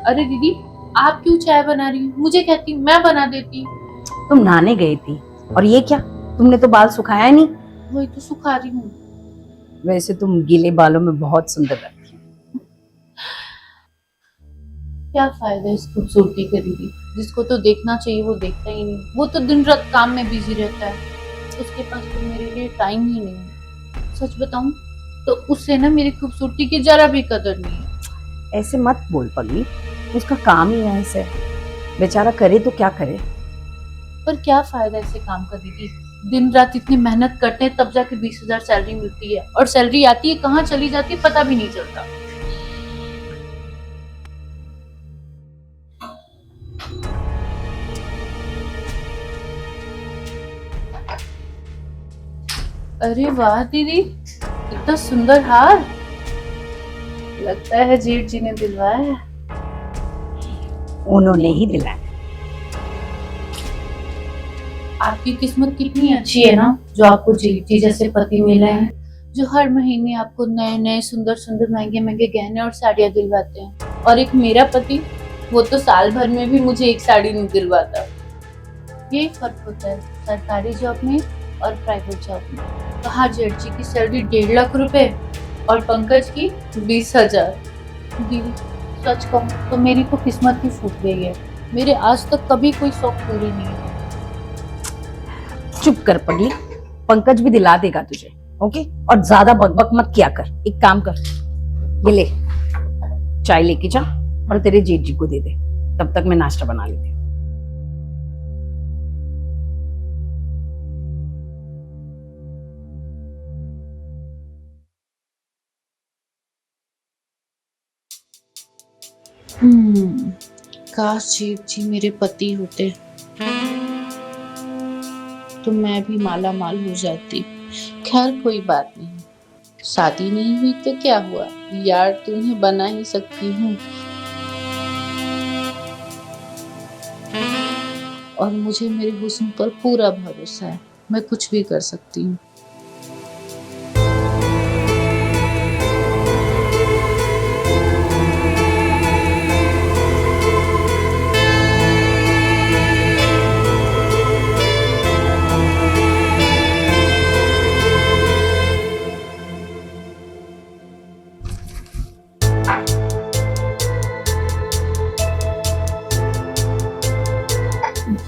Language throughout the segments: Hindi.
अरे दीदी, आप क्यों चाय बना रही हो? मुझे कहती, मैं बना देती। तुम नहाने गई थी और ये क्या, तुमने तो बाल सुखाया नहीं। वही तो सुखा रही हूँ। वैसे तुम गीले बालों में बहुत सुंदर लगती हो। क्या फायदा इस खूबसूरती का दीदी, जिसको तो देखना चाहिए वो देखता ही नहीं। वो तो दिन रात काम में बिजी रहता है, उसके पास तो मेरे लिए टाइम ही नहीं है। सच बताऊं तो उससे ना मेरी खूबसूरती की जरा भी कदर नहीं है। ऐसे मत बोल पगली, उसका काम ही है ऐसे। बेचारा करे तो क्या करे। पर क्या फायदा ऐसे काम का दीदी, दिन रात इतनी मेहनत करते हैं तब जाके 20,000 सैलरी मिलती है, और सैलरी आती है कहाँ चली जाती है पता भी नहीं चलता। अरे वाह दीदी, इतना सुंदर हार, लगता है जेठ जी ने दिलवाया है। उन्होंने ही दिलाया। आपकी किस्मत कितनी अच्छी है ना, जो आपको जेठ जी जैसे पति मिले हैं, जो हर महीने आपको नए नए सुंदर सुंदर महंगे महंगे गहने और साड़ियां दिलवाते हैं। और एक मेरा पति, वो तो साल भर में भी मुझे एक साड़ी नहीं दिलवाता। यही फर्क होता है सरकारी जॉब में और प्राइवेट जॉब में। कहा जेठ जी की सैलरी 1.5 लाख रुपए और पंकज की 20,000। दीदी सच कहूँ तो मेरी तो किस्मत ही फूट गई है, मेरे आज तक कभी कोई शौक पूरी नहीं हुआ। चुप कर पगली, पंकज भी दिला देगा तुझे। ओके, और ज्यादा बकबक मत किया कर। एक काम कर, ये ले चाय लेके जा और तेरे जेठ जी को दे दे, तब तक मैं नाश्ता बना लेती हूँ। काश जेठ जी मेरे पति होते तो मैं भी माला माल हो जाती। खैर कोई बात नहीं, शादी नहीं हुई तो क्या हुआ, यार तुम्हें बना ही सकती हूँ। और मुझे मेरे हुस्न पर पूरा भरोसा है, मैं कुछ भी कर सकती हूँ।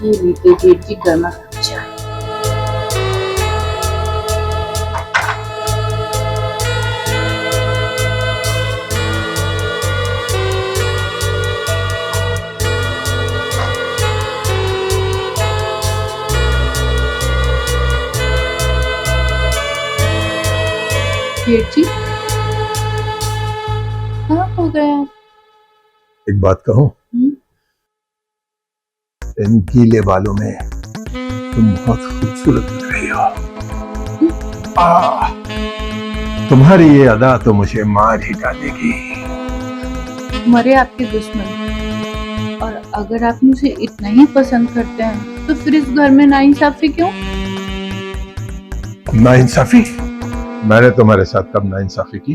ये लीजिए जेठ जी गर्मा गर्म चाय। जेठ जी कहाँ हो गए आप? एक बात कहूं, इन गीले बालों में तुम बहुत खूबसूरत लग रही हो। तुम्हारी ये अदा तो मुझे मार ही डालेगी। मरे आपके दुश्मन, और अगर आप मुझे इतना ही पसंद करते हैं तो फिर इस घर में नाइंसाफी क्यों? नाइंसाफी? मैंने तुम्हारे साथ कब नाइंसाफी की?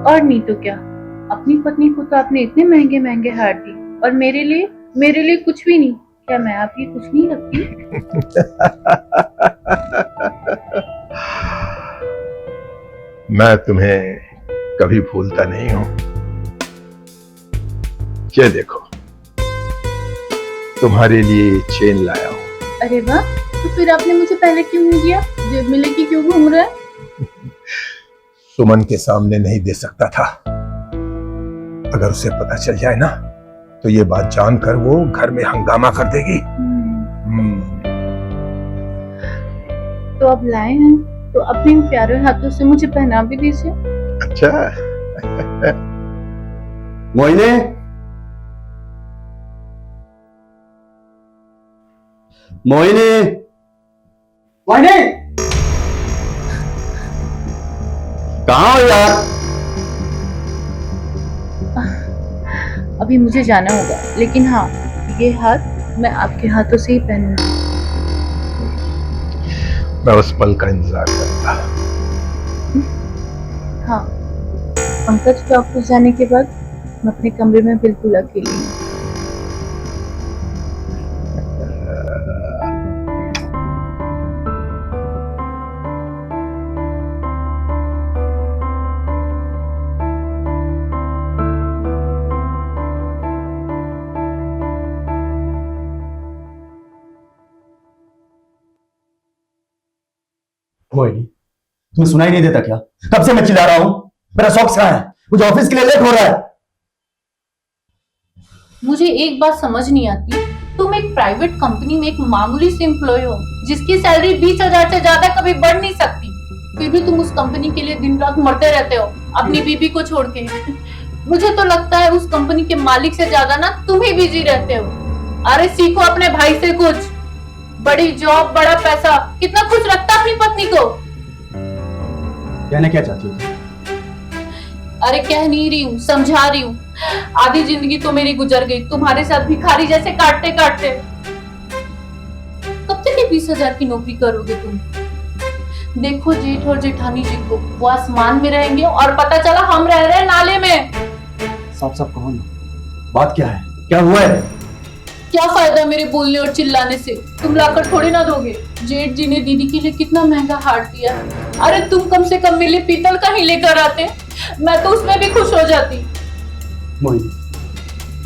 और नहीं तो क्या, अपनी पत्नी को तो आपने इतने महंगे महंगे हार दी, और मेरे लिए कुछ भी नहीं। क्या मैं आपकी कुछ नहीं लगती? मैं तुम्हें कभी भूलता नहीं हूं। ये देखो, तुम्हारे लिए चेन लाया हूं। अरे वाह, तो फिर आपने मुझे पहले क्यों नहीं दिया? जेब में लेके क्यों घूम रहा है? सुमन के सामने नहीं दे सकता था। अगर उसे पता चल जाए ना तो ये बात जानकर वो घर में हंगामा कर देगी। तो अब लाए हैं तो अपने इन प्यारे हाथों से मुझे पहना भी दीजिए। अच्छा। मोहिनी, मोहिनी, मोहिनी, कहाँ हो यार? अभी मुझे जाना होगा, लेकिन हाँ, ये हाथ मैं आपके हाथों से ही पहनूंगी। मैं उस पल का इंतजार करता। हाँ, पंकज के ऑफिस जाने के बाद मैं अपने कमरे में बिल्कुल अकेली हूँ। मोहिनी, तुम्हें सुनाई नहीं देता क्या? कब से मैं चिल्ला रहा हूं? मेरा सॉक्स कहाँ है? मुझे ऑफिस के लिए लेट हो रहा है। मुझे एक बात समझ नहीं आती, तुम एक प्राइवेट कंपनी में एक मामूली से एम्प्लॉय हो जिसकी सैलरी 20,000 से ज्यादा कभी बढ़ नहीं सकती, फिर भी तुम उस कंपनी के लिए दिन रात मरते रहते हो अपनी बीबी को छोड़ के। मुझे तो लगता है उस कंपनी के मालिक से ज्यादा ना तुम ही बिजी रहते हो। अरे सीखो अपने भाई से कुछ, बड़ी जॉब बड़ा पैसा कितना खुश रखता अपनी पत्नी को। कहना क्या चाहती हो तुम? अरे कह नहीं रही हूँ, समझा रही हूँ। आधी जिंदगी तो मेरी गुजर गई तुम्हारे साथ भिखारी जैसे काटते काटते। कब तक ये 20,000 की नौकरी करोगे तुम? देखो जेठ और जेठानी जी को, वो आसमान में रहेंगे और पता चला हम रह रहे हैं नाले में। साफ साफ कहो ना, बात क्या है? क्या हुआ है? क्या फायदा मेरे बोलने और चिल्लाने से? तुम लाकर थोड़ी ना दोगे। जेठ जी ने दीदी के लिए कितना महंगा हार दिया। अरे तुम कम से कम मेरे लिए पीतल का ही लेकर आते, मैं तो उसमें भी खुश हो जाती। मोहिनी,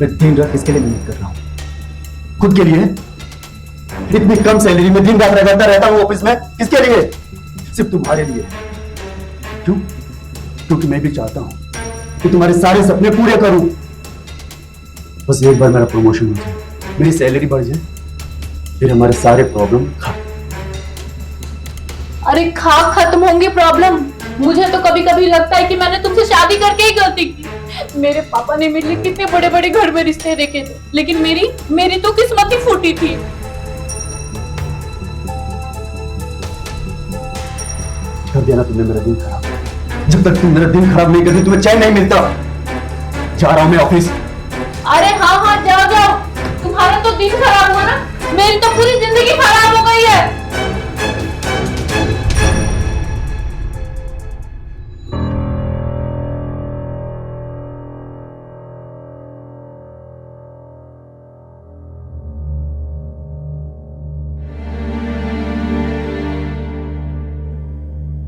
मैं दिन रात किसके लिए मेहनत कर रहा हूँ? खुद के लिए? इतनी कम सैलरी में दिन रात रगड़ता रहता हूँ ऑफिस में, किसके लिए? सिर्फ तुम्हारे लिए। क्यों? क्योंकि मैं भी चाहता हूँ कि तुम्हारे सारे सपने पूरे करूं। बस एक बार मेरा प्रमोशन हो जाए, मेरी सैलरी बढ़ जाए, फिर हमारे सारे प्रॉब्लम खत्म। अरे खत्म होंगे प्रॉब्लम? मुझे तो कभी कभी लगता है कि मैंने तुमसे शादी करके ही गलती की। मेरे पापा ने मेरे लिए कितने बड़े बड़े घर में रिश्ते देखे थे, लेकिन मेरी तो किस्मत ही फूटी थी। कर दिया ना तुमने मेरा दिन खराब। जब तक तुम मेरा दिन खराब नहीं करती तुम्हें चैन नहीं मिलता। जा रहा हूं मैं ऑफिस। अरे हाँ जाओ जाओ, तुम्हारा तो दिन खराब हुआ ना, मेरी तो पूरी जिंदगी खराब हो गई है।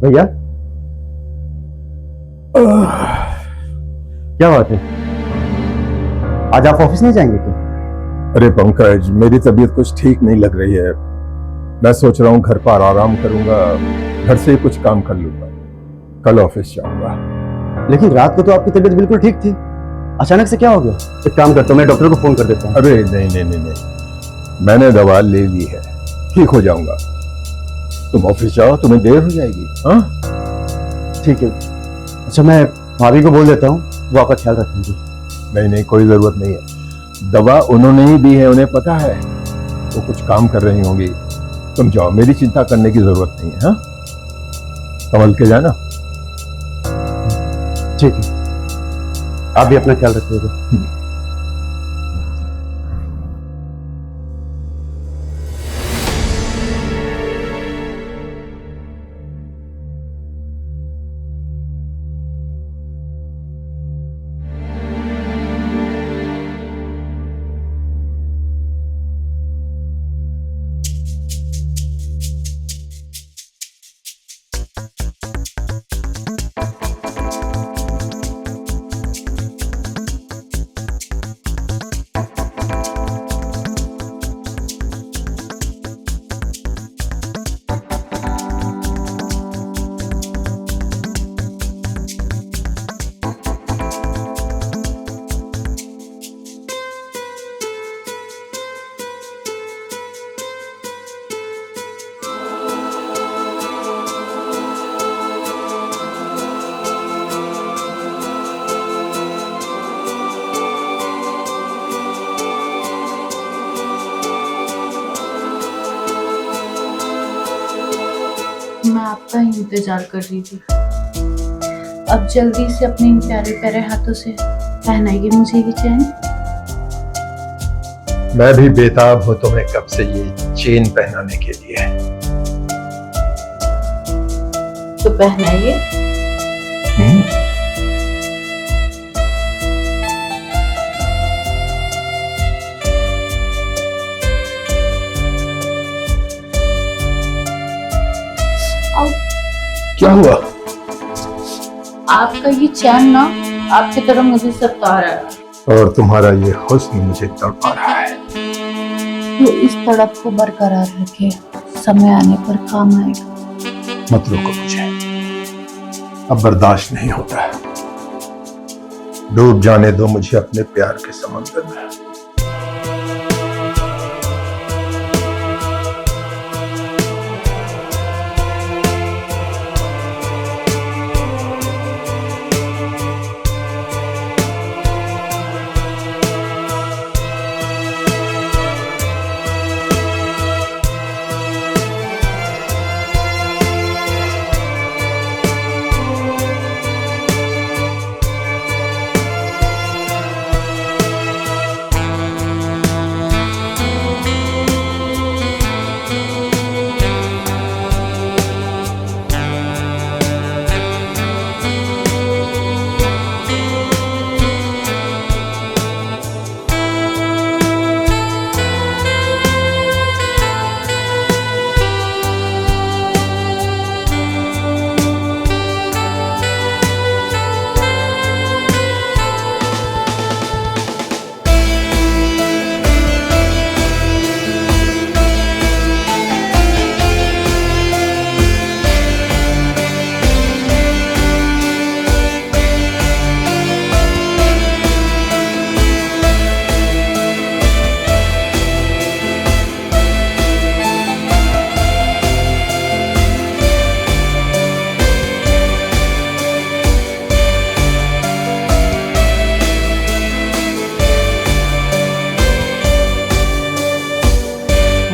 भैया, क्या बात है? आज आप ऑफिस नहीं जाएंगे क्या? अरे पंकज, मेरी तबीयत कुछ ठीक नहीं लग रही है। मैं सोच रहा हूँ घर पर आराम करूंगा, घर से कुछ काम कर लूंगा, कल ऑफिस जाऊंगा। लेकिन रात को तो आपकी तबीयत बिल्कुल ठीक थी, अचानक से क्या हो गया? एक काम करता हूँ, मैं डॉक्टर को फोन कर देता हूँ। अरे नहीं नहीं नहीं नहीं, मैंने दवा ले ली है, ठीक हो जाऊंगा। तुम ऑफिस जाओ, तुम्हें देर हो जाएगी। हाँ ठीक है। अच्छा, मैं भाभी को बोल देता हूँ, वो आपका ख्याल रखेंगी। नहीं नहीं, कोई जरूरत नहीं है, दवा उन्होंने ही दी है, उन्हें पता है, वो कुछ काम कर रही होंगी। तुम जाओ, मेरी चिंता करने की जरूरत नहीं है। हाँ, संभल के जाना। ठीक है, आप भी अपना ख्याल रखिएगा। मैं आपका ही इंतजार कर रही थी। अब जल्दी से अपने इन प्यारे प्यारे हाथों से पहनाइए मुझे ये चैन। मैं भी बेताब हूं तुम्हें कब से ये चेन पहनाने के लिए। तो पहनाइए। क्या हुआ? आपका ये चैन ना आपकी तरह मुझे सता रहा है, और तुम्हारा ये हुस्न मुझे तड़पा रहा है। तो इस तड़प को बरकरार रखे, समय आने पर काम आएगा। मत रोको मुझे, अब बर्दाश्त नहीं होता। डूब जाने दो मुझे अपने प्यार के समंदर में।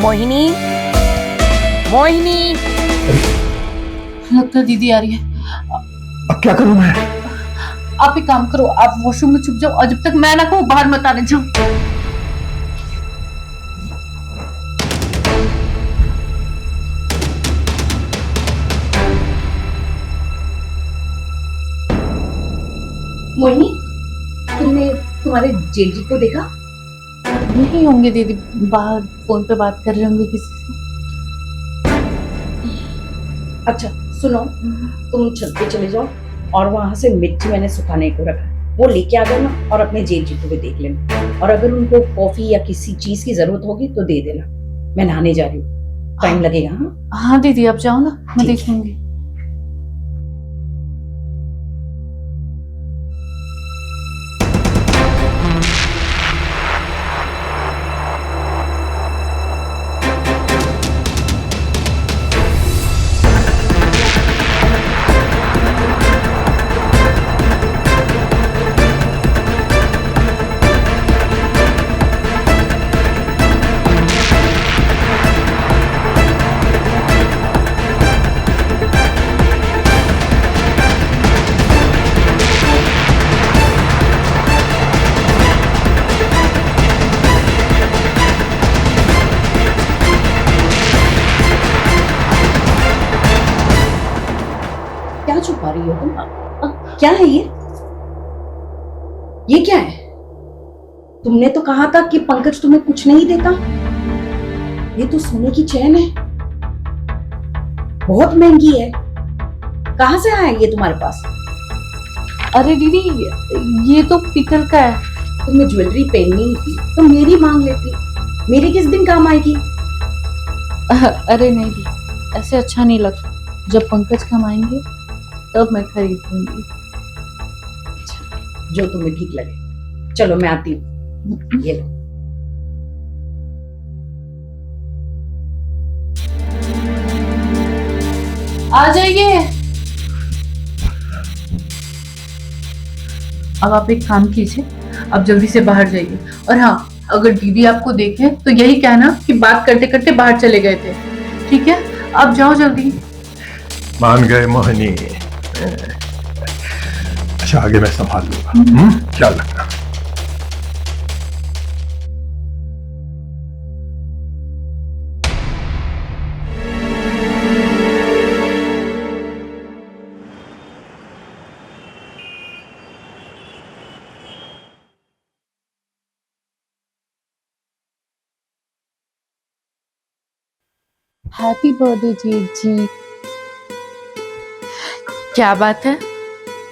मोहिनी, मोहिनी, लगता है दीदी आ रही है। अब क्या करूं मैं? आप एक काम करो, आप वॉशरूम में छुप जाओ और जब तक मैं ना कहूँ बाहर मत आने जाओ। मोहिनी, तुमने तुम्हारे जेजी को देखा? नहीं होंगे दीदी, बाहर फोन पे बात कर रहे होंगे किसी से। अच्छा सुनो, तुम छत पे चले जाओ और वहां से मिर्ची मैंने सुखाने को रखा, वो लेके आ जाना और अपने जेजी को भी देख लेना। और अगर उनको कॉफी या किसी चीज की जरूरत होगी तो दे देना। मैं नहाने जा रही हूँ, टाइम लगेगा। हाँ हाँ दीदी आप जाओ ना, मैं ठीक देख लूंगी। क्या छुपा रही हो तुम? क्या है ये? ये क्या है? तुमने तो कहा था कि पंकज तुम्हें कुछ नहीं देता। ये तो सोने की चैन है, बहुत महंगी है। कहाँ से आया ये तुम्हारे पास? अरे दीदी ये तो पीतल का है। तुम्हें ज्वेलरी पहननी ही थी तो मेरी मांग लेती, मेरी किस दिन काम आएगी? अरे नहीं दीदी, ऐसे अच्छा नहीं लगता। जब पंकज कमाएंगे तब मैं खरीद लूंगी। जो तुम्हें ठीक लगे। चलो मैं आती हूँ, ये लो। आ जाइए। अब आप एक काम कीजिए, अब जल्दी से बाहर जाइए। और हाँ, अगर दीदी आपको देखे तो यही कहना कि बात करते करते बाहर चले गए थे। ठीक है, अब जाओ जल्दी। मान गए मोहिनी। अच्छा आगे मैं संभाल लूंगा। ख्याल रखना। हैप्पी बर्थडे जी। क्या बात है,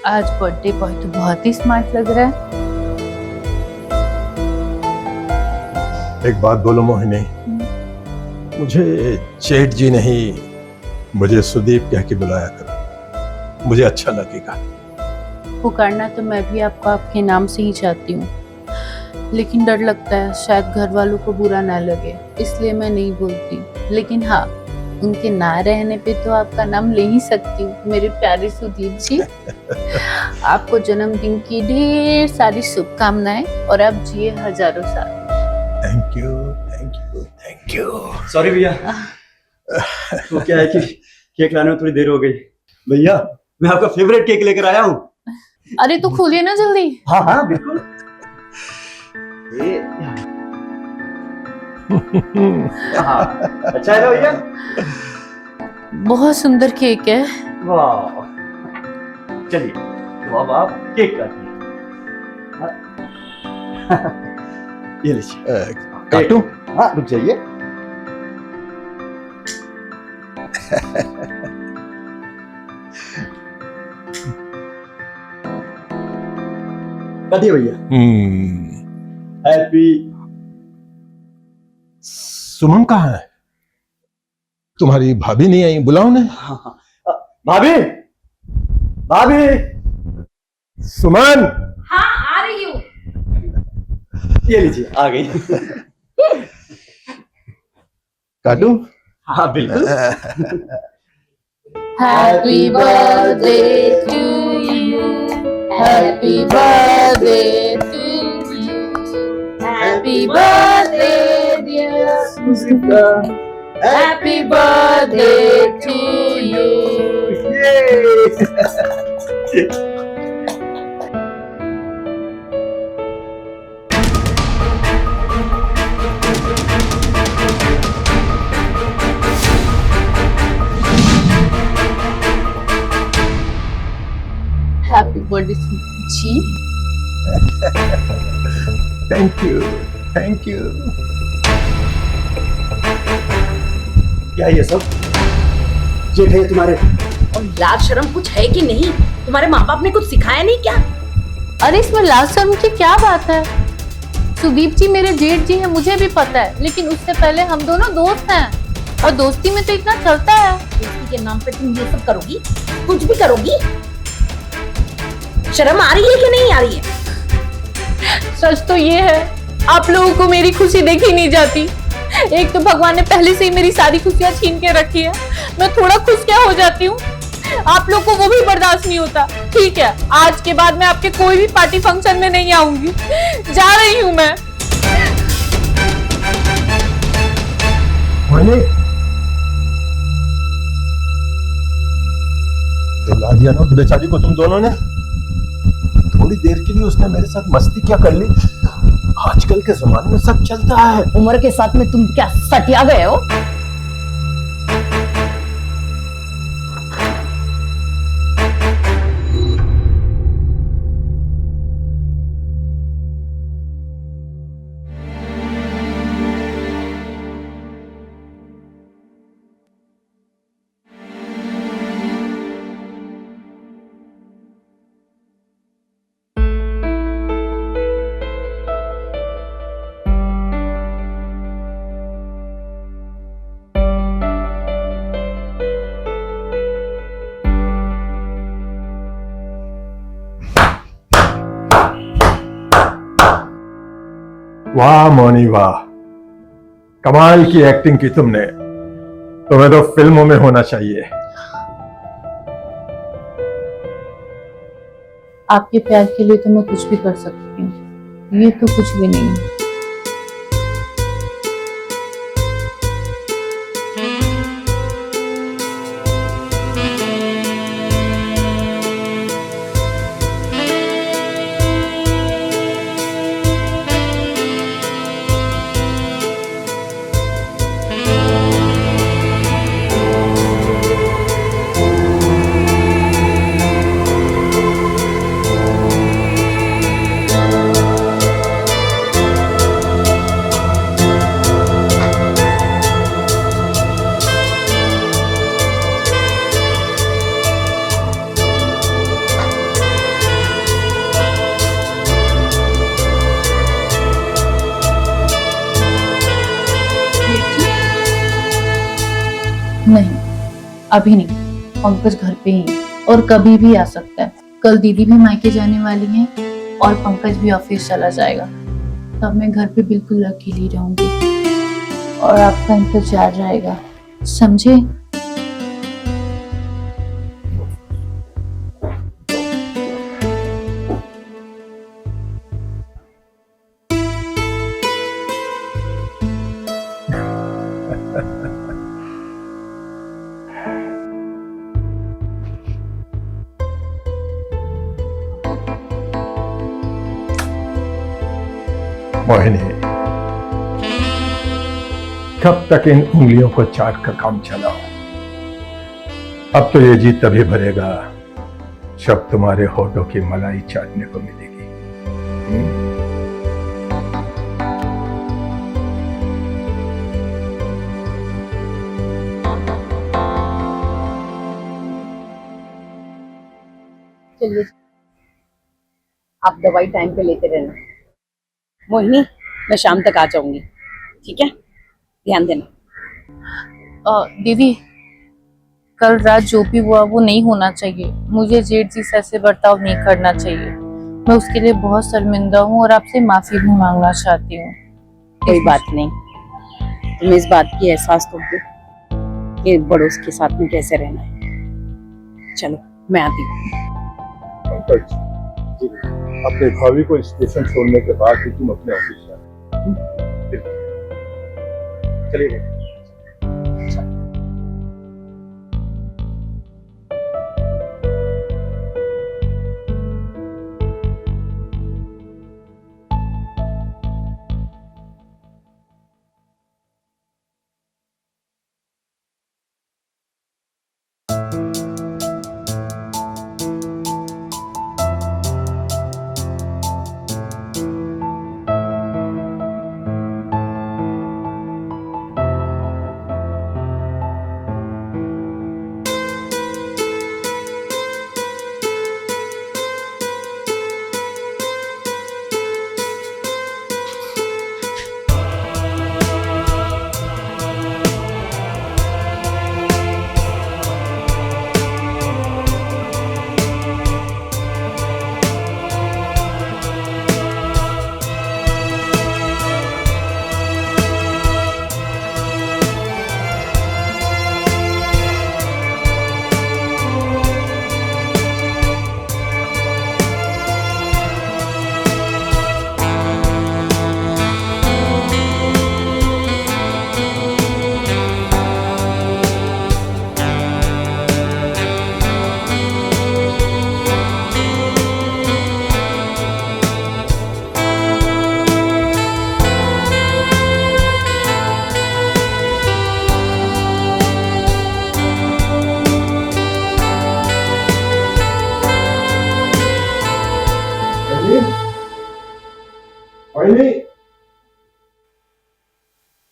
आज बर्थडे बॉय तो बहुत ही स्मार्ट लग रहा है। एक बात बोलो मोहिनी, मुझे जेठ जी नहीं, मुझे सुदीप कह के बुलाया करो, मुझे अच्छा लगेगा। पुकारना तो मैं भी आपको आपके नाम से ही चाहती हूँ, लेकिन डर लगता है शायद घर वालों को बुरा ना लगे, इसलिए मैं नहीं बोलती। लेकिन हाँ, उनके ना रहने पे तो आपका नाम ले ही सकती हूँ, मेरे प्यारे सुदीप जी। आपको जन्मदिन की ढेर सारी शुभकामनाएं और आप जिए हजारों साल। Thank you, thank you, thank you. Sorry भैया, तो क्या है कि केक लाने में थोड़ी देर हो गई। भैया, मैं आपका फेवरेट केक लेकर आया हूँ। अरे तो खोलिए ना जल्दी। हाँ हाँ बिल्कुल। ये हाँ, अच्छा है ना भैया? बहुत सुंदर केक है। वाह, चलिए तो अब आप केक काटिए। ये लीजिए। काटूं? हाँ, रुक जाइए। काटिए भैया। हैप्पी। सुमन कहाँ है? तुम्हारी भाभी नहीं आई, बुलाओ ने। भाभी, भाभी। सुमन, हाँ आ रही हूँ। ये लीजिए, आ गई। काटूं? हाँ बिल्कुल। Happy birthday to you. Happy birthday to you. Happy birthday, dear Susika. Happy birthday to you. Happy birthday, ji. Thank you, thank you. क्या है ये सब? जेठ है तुम्हारे? और लाज शर्म कुछ है कि नहीं? तुम्हारे माँ बाप ने कुछ सिखाया नहीं क्या? अरे इसमें लाज शर्म की क्या बात है? सुदीप जी मेरे जेठ जी हैं, मुझे भी पता है, लेकिन उससे पहले हम दोनों दोस्त हैं और दोस्ती में तो इतना चलता है। दोस्ती के नाम पे तुम ये सब करोगी? कुछ भी करोगी? शर्म आ रही है कि नहीं आ रही है? सच तो ये है, आप लोगों को मेरी खुशी देखी नहीं जाती। एक तो भगवान ने पहले से ही मेरी सारी खुशियां छीन के रखी है, मैं थोड़ा खुश क्या हो जाती हूँ, आप लोग को वो भी बर्दाश्त नहीं होता। ठीक है, आज के बाद मैं आपके कोई भी पार्टी फंक्शन में नहीं आऊंगी, जा रही हूँ मैं। ला दिया ना बेचारी को तुम दोनों ने। थोड़ी देर के लिए उसने मेरे साथ मस्ती क्या कर ली। आजकल के जमाने में सब चलता है। उम्र के साथ में तुम क्या सटिया गए हो? वाह मोनी वाह, कमाल की एक्टिंग की तुमने। तुम्हें तो फिल्मों में होना चाहिए। आपके प्यार के लिए तो मैं कुछ भी कर सकती हूँ, ये तो कुछ भी नहीं है। नहीं, अभी नहीं। पंकज घर पे ही है और कभी भी आ सकता है। कल दीदी भी मायके जाने वाली है और पंकज भी ऑफिस चला जाएगा। तब मैं घर पे बिल्कुल अकेली रहूंगी और आपका इंतजार रहेगा, समझे? मोहिनी, कब तक इन उंगलियों को चाट कर काम चलाओ? अब तो ये जी तभी भरेगा जब तुम्हारे होठों की मलाई चाटने को मिलेगी। चलिए, आप दवाई टाइम पे लेते रहना। मोहिनी, मैं शाम तक आ जाऊंगी, ठीक है? ध्यान देना। दीदी, कल रात जो भी हुआ वो नहीं होना चाहिए। मुझे जेठ जी से ऐसे बर्ताव नहीं करना चाहिए। मैं उसके लिए बहुत शर्मिंदा हूँ और आपसे माफी भी मांगना चाहती हूँ। कोई बात नहीं, तुम्हें इस बात की एहसास तो हो कि बड़ों के साथ में कैसे रहना है। चलो, मैं आती हूँ। पंकज, अपने भाभी को स्टेशन छोड़ने के बाद ही तुम अपने ऑफिस जाए। चलिए।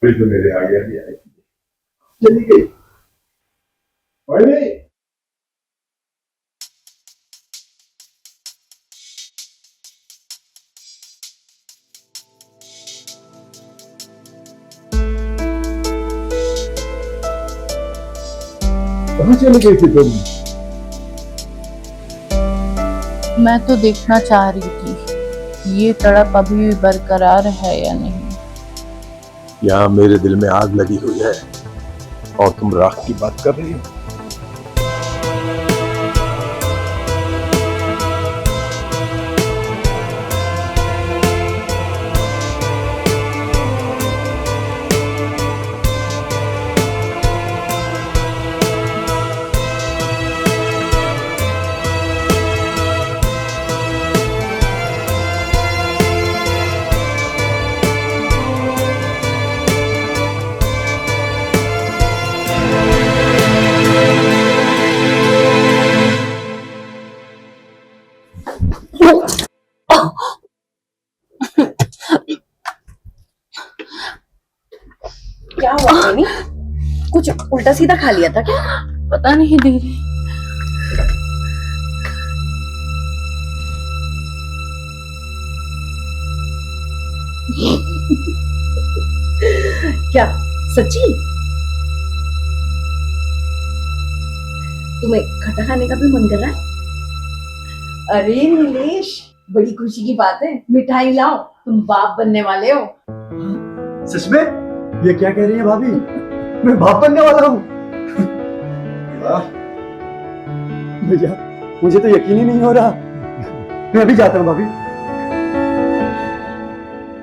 फिर तो मेरे आगे आगे आई, चली गई। कहाँ चली गई थी तुम? मैं तो देखना चाह रही थी ये तड़प अभी भी बरकरार है या नहीं। यहाँ मेरे दिल में आग लगी हुई है और तुम राख की बात कर रही हो। क्या हुआ मोहिनी? कुछ उल्टा सीधा खा लिया था क्या? पता नहीं दीदी। क्या सच्ची? तुम्हें खट्टा खाने का भी मन कर रहा है? अरे नीलेश, बड़ी खुशी की बात है, मिठाई लाओ, तुम बाप बनने वाले हो। सच में? ये क्या कह रही है भाभी? मैं बाप बनने वाला हूँ। वाह भैया, मुझे तो यकीन ही नहीं हो रहा। मैं अभी जाता हूँ भाभी।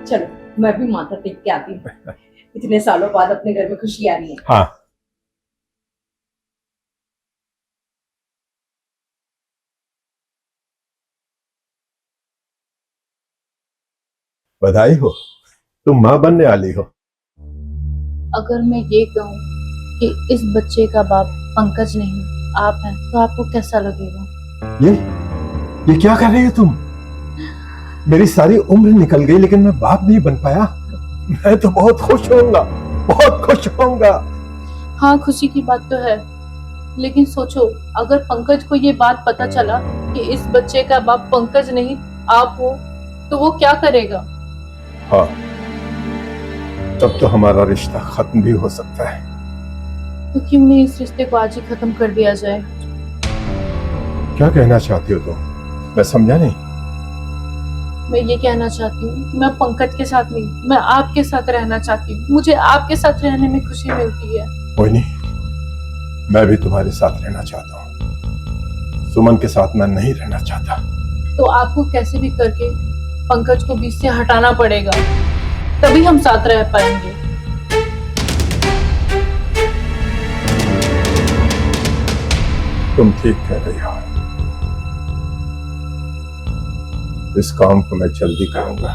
चलो मैं भी माथा टेक के आती हूँ। इतने सालों बाद अपने घर में खुशी आ रही है। हाँ, बधाई हो, तुम माँ बनने वाली हो। अगर मैं ये कहूँ कि इस बच्चे का बाप पंकज नहीं आप हैं, तो आपको कैसा लगेगा? ये क्या कर रही हो तुम? मेरी सारी उम्र निकल गई लेकिन मैं बाप नहीं बन पाया। मैं तो बहुत खुश होऊंगा, बहुत खुश होऊंगा। हाँ, खुशी की बात तो है, लेकिन सोचो अगर पंकज को ये बात पता चला कि इस बच्चे का बाप पंकज नहीं आप हो, तो वो क्या करेगा? हाँ, तब तो हमारा रिश्ता खत्म भी हो सकता है। तो क्यों नहीं इस रिश्ते को आज ही खत्म कर दिया जाए? क्या कहना चाहती हो तुम? मैं समझा नहीं। मैं ये कहना चाहती हूँ कि मैं पंकज के साथ नहीं, मैं आपके साथ रहना चाहती हूँ। मुझे आपके साथ रहने में खुशी मिलती है। कोई नहीं, मैं भी तुम्हारे साथ रहना चाहता हूँ। सुमन के साथ मैं नहीं रहना चाहता। तो आपको कैसे भी करके पंकज को बीच से हटाना पड़ेगा, तभी हम साथ रह पाएंगे। तुम ठीक कह रही हो। इस काम को मैं जल्दी करूंगा,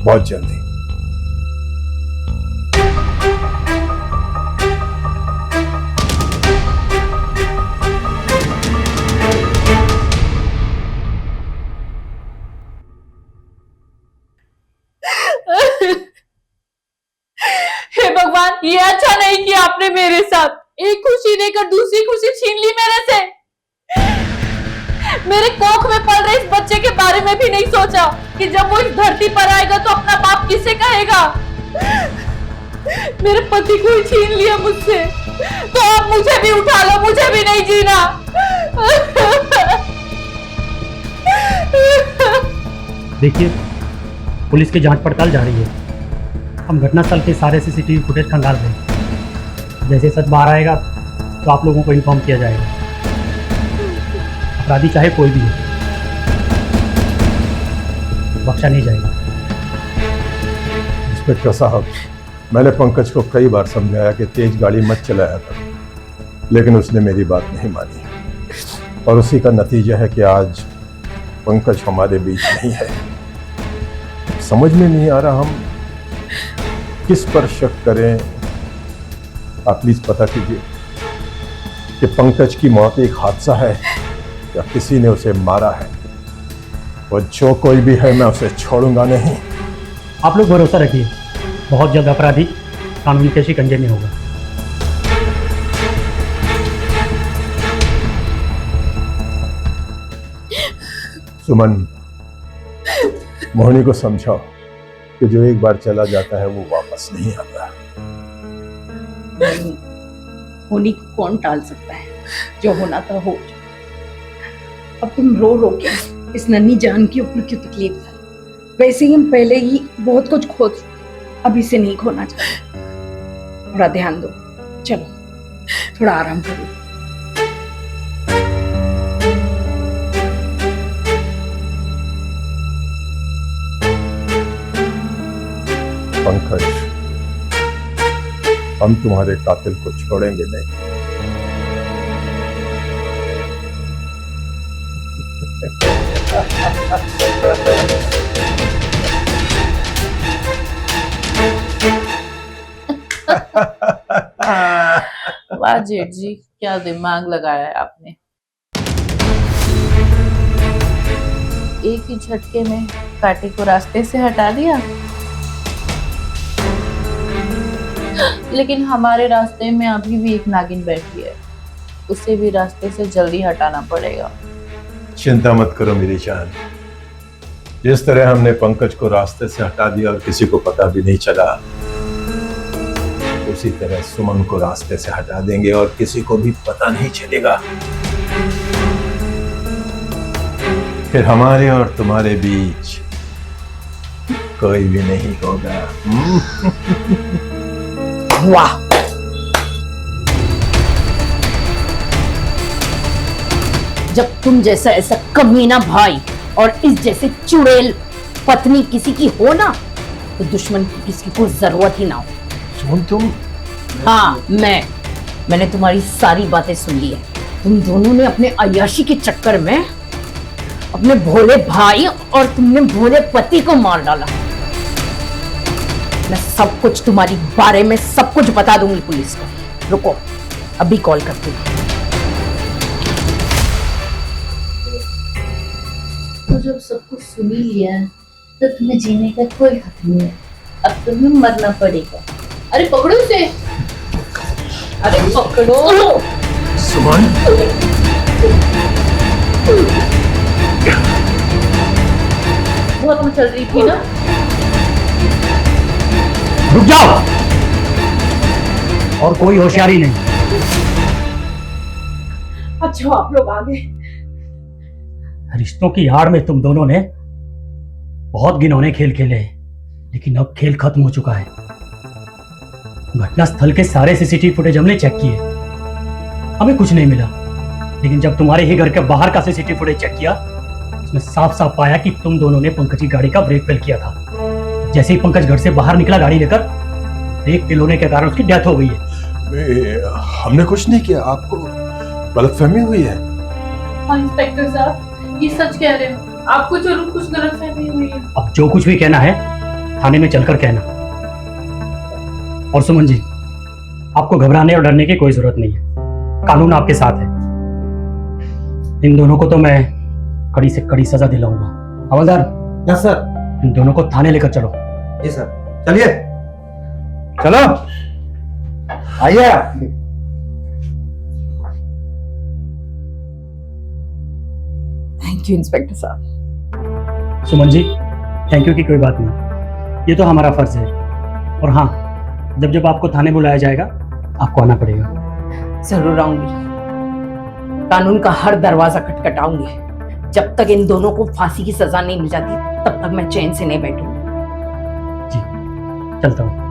बहुत जल्दी। हे भगवान, ये अच्छा नहीं किया आपने मेरे साथ। एक खुशी देकर दूसरी खुशी छीन ली मेरे से। मेरे कोख में पल रहे इस बच्चे के बारे में भी नहीं सोचा कि जब वो इस धरती पर आएगा तो अपना बाप किसे कहेगा। मेरे पति को ही छीन लिया मुझसे, तो आप मुझे भी उठा लो, मुझे भी नहीं जीना। देखिए, पुलिस की जांच पड़ताल जारी है। हम घटनास्थल के सारे सीसीटीवी फुटेज खंगाल रहे हैं। जैसे सच बाहर आएगा तो आप लोगों को इन्फॉर्म किया जाएगा। अपराधी चाहे कोई भी हो, बख्शा नहीं जाएगा। इंस्पेक्टर साहब, मैंने पंकज को कई बार समझाया कि तेज गाड़ी मत चलाया कर, लेकिन उसने मेरी बात नहीं मानी, और उसी का नतीजा है कि आज पंकज हमारे बीच नहीं है। समझ में नहीं आ रहा हम किस पर शक करें। आप प्लीज पता कीजिए कि पंकज की मौत एक हादसा है या किसी ने उसे मारा है। और जो कोई भी है, मैं उसे छोड़ूंगा नहीं। आप लोग भरोसा रखिए, बहुत जल्द अपराधी कानून के शिकंजे में होगा। सुमन, मोहिनी को समझाओ कि जो एक बार चला जाता है वो वापस नहीं आता। होनी को कौन टाल सकता है? जो होना था हो। अब तुम रो रो के इस नन्ही जान के ऊपर क्यों तकलीफ है? वैसे ही हम पहले ही बहुत कुछ खो चुके, अब इसे नहीं खोना चाहिए। थोड़ा ध्यान दो, चलो थोड़ा आराम करो। पंकज, हम तुम्हारे कातिल को छोड़ेंगे नहीं। वाह जेठ जी, क्या दिमाग लगाया है आपने। एक ही झटके में कांटे को रास्ते से हटा दिया। लेकिन हमारे रास्ते में अभी भी एक नागिन बैठी है, उसे भी रास्ते से जल्दी हटाना पड़ेगा। चिंता मत करो मेरी जान। जिस तरह हमने पंकज को रास्ते से हटा दिया और किसी को पता भी नहीं चला, उसी तरह सुमन को रास्ते से हटा देंगे और किसी को भी पता नहीं चलेगा। फिर हमारे और तुम्हारे बीच कोई भी नहीं होगा। वाह, जब तुम जैसा ऐसा कमीना भाई और इस जैसे चुड़ैल पत्नी किसी की हो ना, तो दुश्मन की किसी को जरूरत ही ना हो। सुमन तुम। हाँ, मैंने तुम्हारी सारी बातें सुन ली है। तुम दोनों ने अपने अय्याशी के चक्कर में अपने भोले भाई और तुमने भोले पति को मार डाला। मैं सब कुछ तुम्हारी बारे में सब कुछ बता दूंगी पुलिस को। रुको, अभी कॉल करती हूँ। तो जब सब कुछ सुन ही लिया तो तुम्हें जीने का कोई हक नहीं है। अब तुम्हें मरना पड़ेगा। अरे पकड़ो इसे, अरे पकड़ो। सुमन, बहुत मचल रही थी ना। रुक जाओ, और कोई होशियारी नहीं। अच्छा आप लोग आ गए। रिश्तों की आड़ में तुम दोनों ने बहुत घिनौने खेल खेले हैं, लेकिन अब खेल खत्म हो चुका है। घटना स्थल के सारे सीसीटीवी फुटेज हमने चेक किए, हमें कुछ नहीं मिला। लेकिन जब तुम्हारे ही घर के बाहर का सीसीटीवी फुटेज चेक किया, उसमें साफ साफ पाया कि तुम दोनों ने पंकज की गाड़ी का ब्रेक फेल किया था। जैसे ही पंकज घर से बाहर निकला गाड़ी लेकर, ब्रेक फेल होने के कारण उसकी डेथ हो गई है। हमने कुछ नहीं किया, आपको गलतफहमी हुई है। हाँ इंस्पेक्टर साहब, ये सच कह रहे हो, आपको जरूर कुछ गलतफहमी हुई है। अब जो कुछ भी कहना है थाने में चलकर कहना। और सुमन जी, आपको घबराने और डरने की कोई जरूरत नहीं है, कानून आपके साथ है। इन दोनों को तो मैं कड़ी से कड़ी सजा दिलाऊंगा। हवलदार, यस सर। इन दोनों को थाने लेकर चलो। जी सर, चलिए चलो, आइए। थैंक यू इंस्पेक्टर साहब। सुमन जी, थैंक यू की कोई बात नहीं, ये तो हमारा फर्ज है। और हाँ, जब जब आपको थाने बुलाया जाएगा आपको आना पड़ेगा। जरूर आऊंगी, कानून का हर दरवाजा खटखटाऊंगी। जब तक इन दोनों को फांसी की सजा नहीं मिल जाती, तब तक मैं चैन से नहीं बैठूंगी। जी, चलता हूँ।